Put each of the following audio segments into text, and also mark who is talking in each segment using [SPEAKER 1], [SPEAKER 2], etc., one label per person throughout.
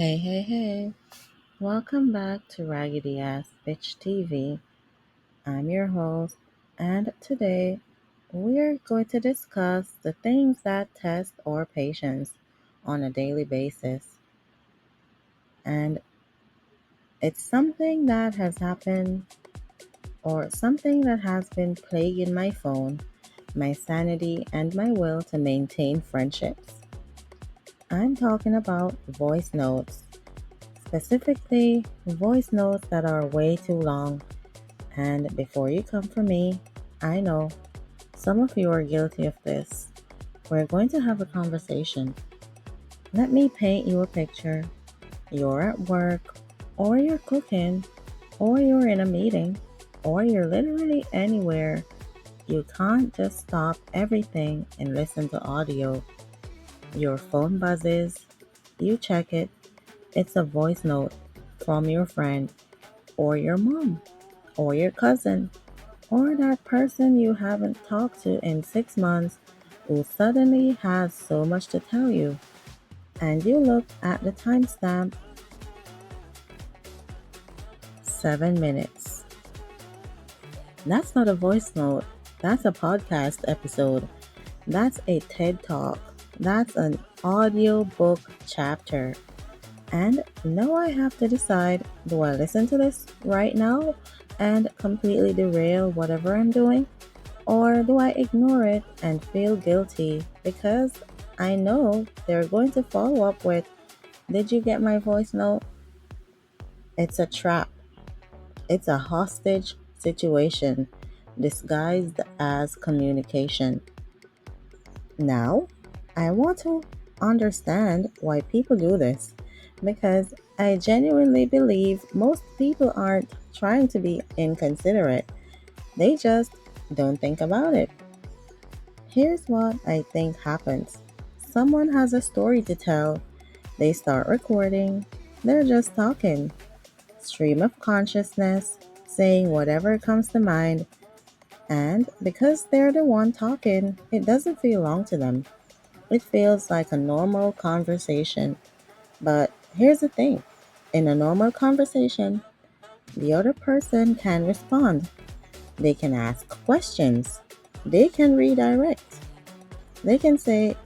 [SPEAKER 1] Hey, hey, hey. Welcome back to Raggedy Ass Bitch TV. I'm your host, and today we're going to discuss the things that test our patience on a daily basis. And it's something that has happened or something that has been plaguing my phone, my sanity, and my will to maintain friendships. I'm talking about voice notes, specifically voice notes that are way too long. And before you come for me, I know some of you are guilty of this. We're going to have a conversation. Let me paint you a picture. You're at work, or you're cooking, or you're in a meeting, or you're literally anywhere. You can't just stop everything and listen to audio. Your phone buzzes, you check it. It's a voice note from your friend, or your mom, or your cousin, or that person you haven't talked to in 6 months who suddenly has so much to tell you. And you look at the timestamp, 7 minutes. That's not a voice note, that's a podcast episode, that's a TED Talk, that's an audio book chapter. And now I have to decide, do I listen to this right now and completely derail whatever I'm doing? Or do I ignore it and feel guilty because I know they're going to follow up with, "Did you get my voice note?" It's a trap. It's a hostage situation disguised as communication. Now, I want to understand why people do this because I genuinely believe most people aren't trying to be inconsiderate. They just don't think about it. Here's what I think happens. Someone has a story to tell. They start recording. They're just talking. Stream of consciousness, saying whatever comes to mind. And because they're the one talking, it doesn't feel long to them. It feels like a normal conversation. But here's the thing, in a normal conversation, the other person can respond. They can ask questions. They can redirect. They can say,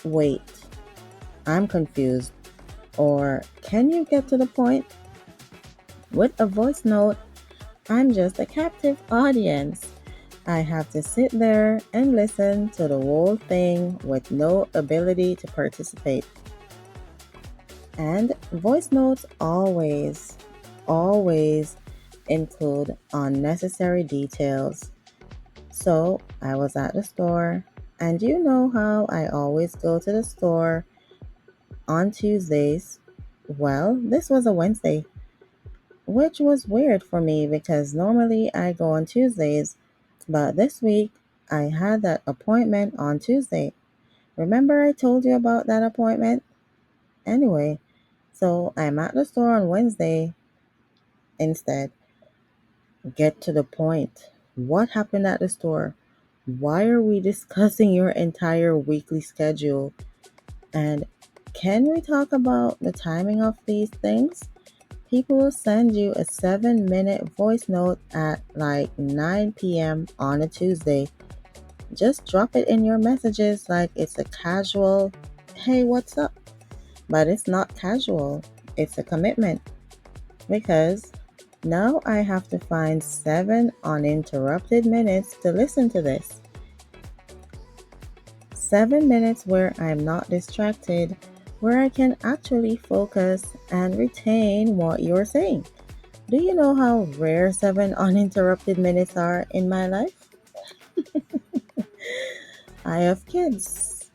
[SPEAKER 1] "Wait, I'm confused," or "Can you get to the point?" With a voice note, I'm just a captive audience. I have to sit there and listen to the whole thing with no ability to participate. And voice notes always include unnecessary details. So I was at the store, and you know how I always go to the store on Tuesdays. Well, this was a Wednesday, which was weird for me because normally I go on Tuesdays, but this week I had that appointment on Tuesday. Remember I told you about that appointment? Anyway, so I'm at the store on Wednesday instead. Get to the point. What happened at the store? Why are we discussing your entire weekly schedule? And can we talk about the timing of these things? People will send you a 7 minute voice note at like 9 p.m. on a Tuesday. Just drop it in your messages like it's a casual, "Hey, what's up?" But it's not casual, it's a commitment. Because now I have to find 7 uninterrupted minutes to listen to this. 7 minutes where I'm not distracted, where I can actually focus and retain what you're saying. Do you know how rare 7 uninterrupted minutes are in my life? I have kids.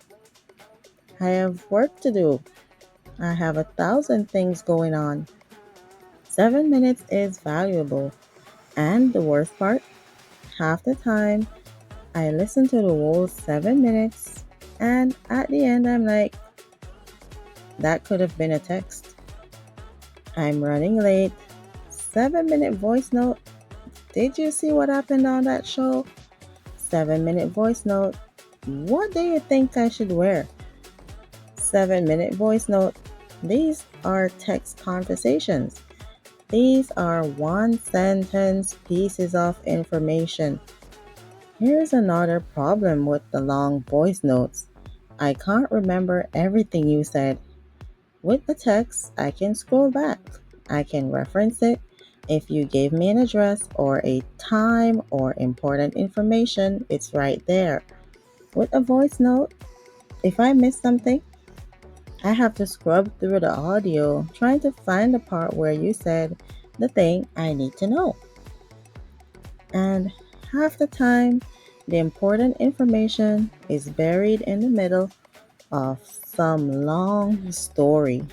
[SPEAKER 1] I have work to do. I have 1,000 things going on. 7 minutes is valuable. And the worst part, half the time, I listen to the whole 7 minutes, and at the end, I'm like, that could have been a text. I'm running late. 7 minute voice note. Did you see what happened on that show? 7 minute voice note. What do you think I should wear? 7 minute voice note. These are text conversations. These are one sentence pieces of information. Here's another problem with the long voice notes. I can't remember everything you said. With the text, I can scroll back. I can reference it. If you gave me an address or a time or important information, it's right there. With a voice note, if I miss something, I have to scrub through the audio trying to find the part where you said the thing I need to know. And half the time, the important information is buried in the middle of some long story.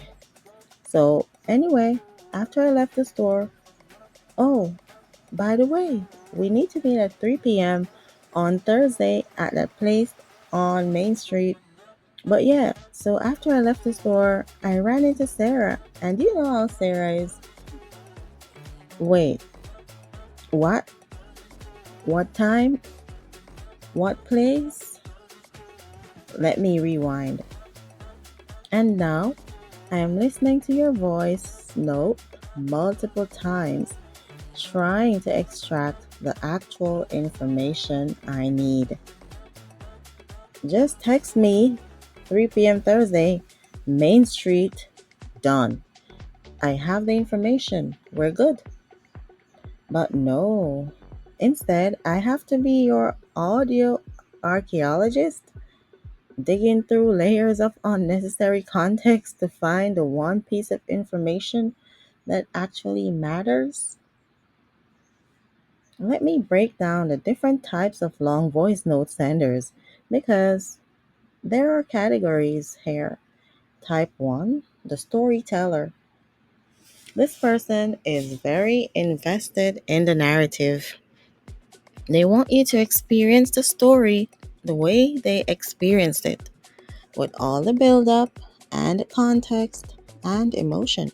[SPEAKER 1] So, anyway, after I left the store, oh, by the way, we need to meet at 3 p.m. on Thursday at that place on Main Street. But yeah, so after I left the store, I ran into Sarah. And you know how Sarah is. Wait, what? What time? What place? Let me rewind. And now I am listening to your voice note multiple times, trying to extract the actual information I need. Just text me 3 p.m. Thursday, Main Street, done. I have the information. We're good. But no. Instead, I have to be your audio archaeologist, digging through layers of unnecessary context to find the one piece of information that actually matters. Let me break down the different types of long voice note senders because there are categories here. Type 1, the storyteller. This person is very invested in the narrative. They want you to experience the story the way they experienced it, with all the build up and context and emotion.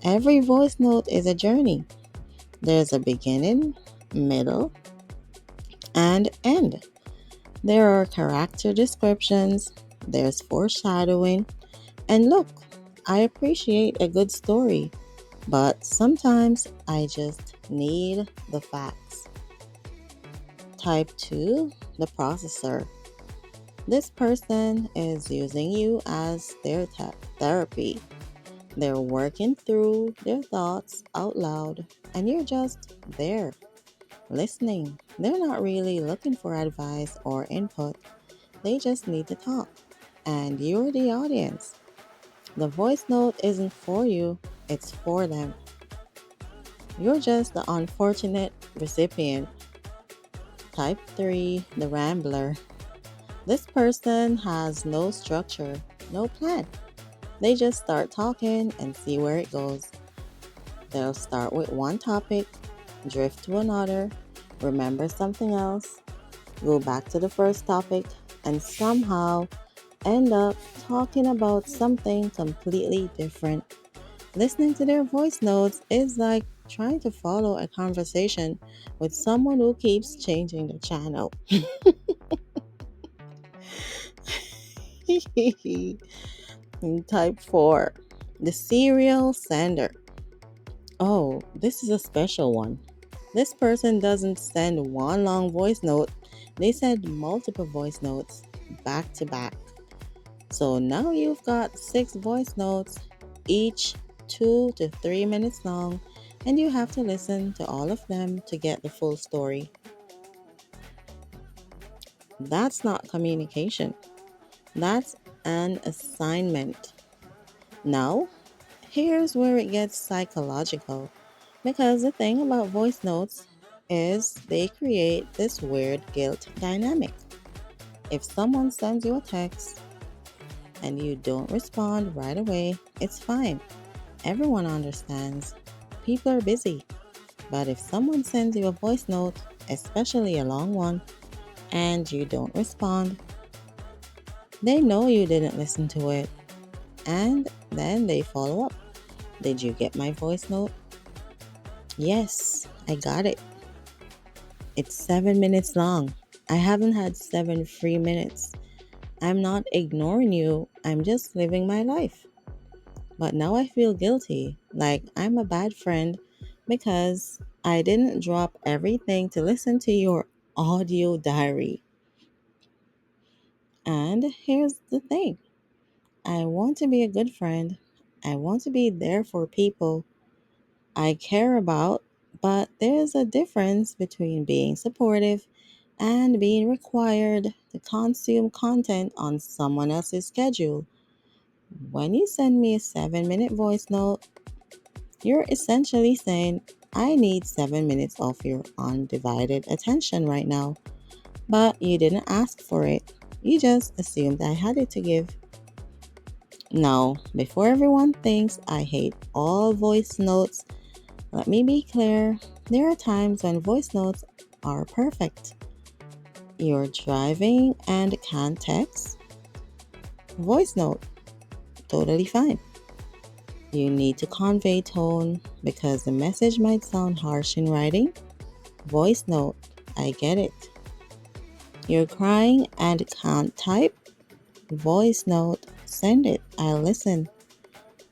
[SPEAKER 1] Every voice note is a journey. There's a beginning, middle, and end. There are character descriptions, there's foreshadowing, and look, I appreciate a good story, but sometimes I just need the facts. Type 2, the processor. This person is using you as their therapy. They're working through their thoughts out loud, and you're just there, listening. They're not really looking for advice or input, they just need to talk. And you're the audience. The voice note isn't for you, it's for them. You're just the unfortunate recipient. Type 3, the rambler. This person has no structure, no plan. They just start talking and see where it goes. They'll start with one topic, drift to another, remember something else, go back to the first topic, and somehow end up talking about something completely different. Listening to their voice notes is like trying to follow a conversation with someone who keeps changing the channel. Type 4, the serial sender. Oh, this is a special one. This person doesn't send one long voice note, they send multiple voice notes back to back. So now you've got 6 voice notes, each 2 to 3 minutes long, and you have to listen to all of them to get the full story. That's not communication, that's an assignment. Now, here's where it gets psychological. Because the thing about voice notes is they create this weird guilt dynamic. If someone sends you a text and you don't respond right away, it's fine. Everyone understands. People are busy. But if someone sends you a voice note, especially a long one, and you don't respond, they know you didn't listen to it. And then they follow up. Did you get my voice note? Yes, I got it. It's 7 minutes long. I haven't had 7 free minutes. I'm not ignoring you. I'm just living my life. But now I feel guilty, like I'm a bad friend because I didn't drop everything to listen to your audio diary. And here's the thing, I want to be a good friend. I want to be there for people I care about, but there's a difference between being supportive and being required to consume content on someone else's schedule. When you send me a 7-minute voice note, you're essentially saying, I need 7 minutes of your undivided attention right now. But you didn't ask for it. You just assumed I had it to give. Now, before everyone thinks I hate all voice notes, let me be clear. There are times when voice notes are perfect. You're driving and can't text. Voice note, totally fine. You need to convey tone because the message might sound harsh in writing. Voice note, I get it. You're crying and can't type. Voice note, send it, I'll listen.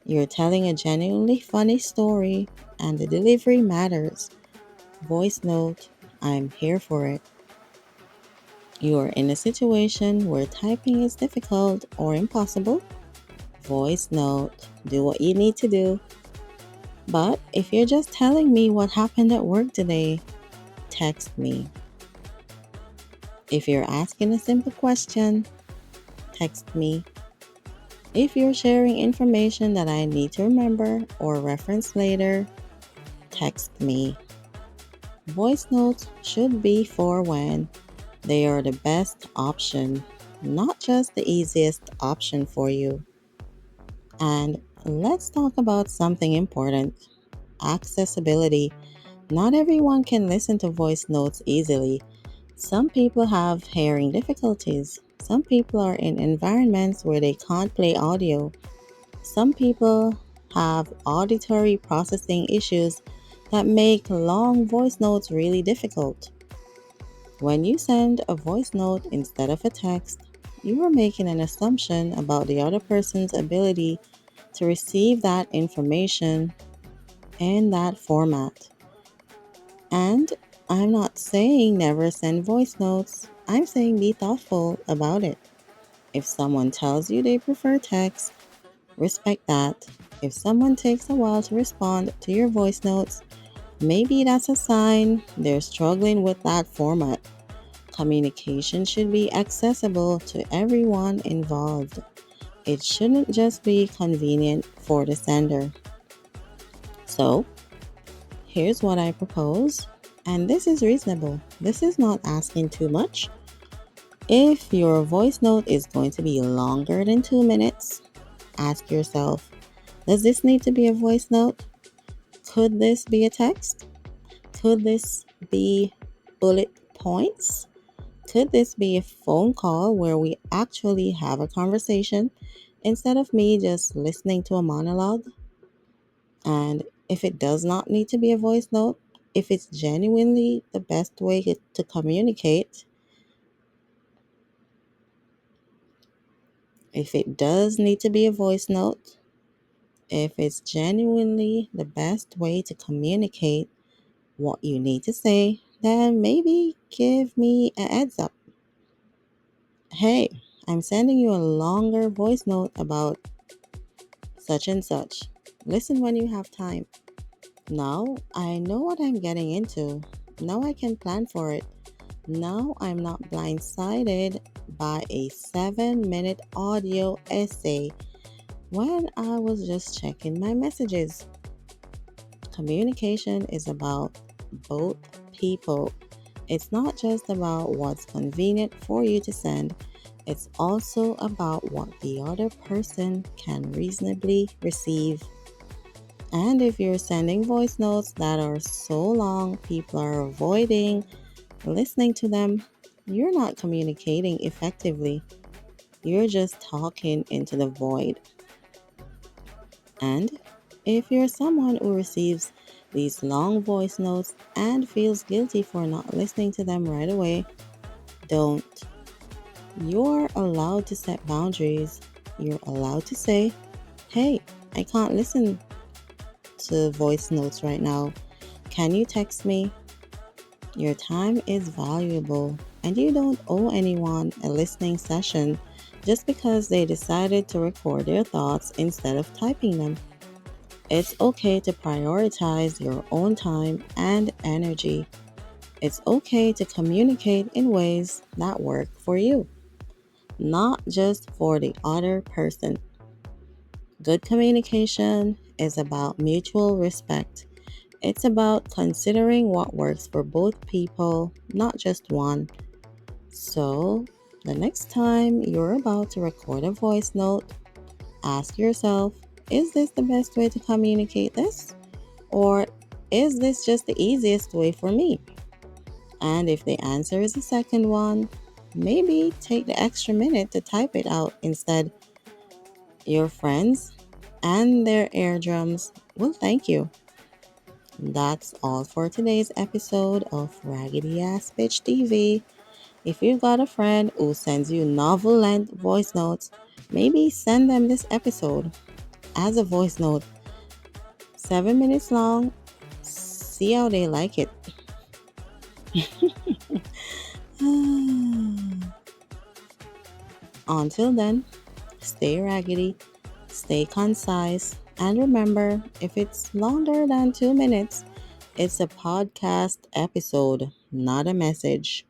[SPEAKER 1] You're telling a genuinely funny story and the delivery matters. Voice note, I'm here for it. You're in a situation where typing is difficult or impossible. Voice note, do what you need to do. But if you're just telling me what happened at work today, text me. If you're asking a simple question, text me. If you're sharing information that I need to remember or reference later, text me. Voice notes should be for when they are the best option, not just the easiest option for you. And let's talk about something important, accessibility. Not everyone can listen to voice notes easily. Some people have hearing difficulties. Some people are in environments where they can't play audio. Some people have auditory processing issues that make long voice notes really difficult. When you send a voice note instead of a text, you are making an assumption about the other person's ability to receive that information in that format. And I'm not saying never send voice notes, I'm saying be thoughtful about it. If someone tells you they prefer text, respect that. If someone takes a while to respond to your voice notes, maybe that's a sign they're struggling with that format. Communication should be accessible to everyone involved. It shouldn't just be convenient for the sender. So, here's what I propose, and this is reasonable. This is not asking too much. If your voice note is going to be longer than 2 minutes, ask yourself, does this need to be a voice note? Could this be a text? Could this be bullet points? Could this be a phone call where we actually have a conversation instead of me just listening to a monologue? And if it does not need to be a voice note, if it's genuinely the best way to communicate, if it does need to be a voice note, if it's genuinely the best way to communicate what you need to say, then maybe give me a heads up. Hey, I'm sending you a longer voice note about such and such. Listen when you have time. Now I know what I'm getting into. Now I can plan for it. Now I'm not blindsided by a 7-minute audio essay when I was just checking my messages. Communication is about both people. It's not just about what's convenient for you to send, it's also about what the other person can reasonably receive. And if you're sending voice notes that are so long, people are avoiding listening to them, you're not communicating effectively. You're just talking into the void. And if you're someone who receives these long voice notes and feels guilty for not listening to them right away, don't. You're allowed to set boundaries. You're allowed to say, hey, I can't listen to voice notes right now. Can you text me? Your time is valuable, and you don't owe anyone a listening session just because they decided to record their thoughts instead of typing them. It's okay to prioritize your own time and energy. It's okay to communicate in ways that work for you, not just for the other person. Good communication is about mutual respect. It's about considering what works for both people, not just one. So, the next time you're about to record a voice note, ask yourself, is this the best way to communicate this? Or is this just the easiest way for me? And if the answer is the second one, maybe take the extra minute to type it out instead. Your friends and their eardrums will thank you. That's all for today's episode of Raggedy Ass Bitch TV. If you've got a friend who sends you novel length voice notes, maybe send them this episode as a voice note, 7 minutes long. See how they like it. Until then, stay raggedy, stay concise, and remember, if it's longer than 2 minutes, it's a podcast episode, not a message.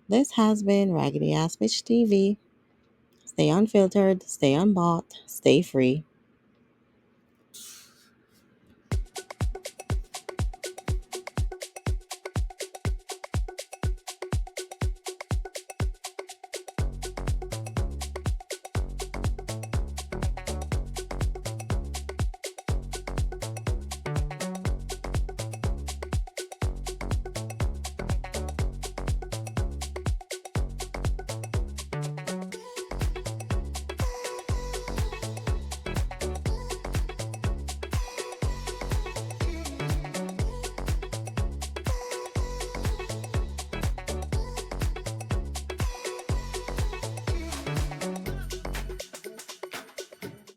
[SPEAKER 1] This has been Raggedy Ass Bitch TV. Stay unfiltered, stay unbought, stay free.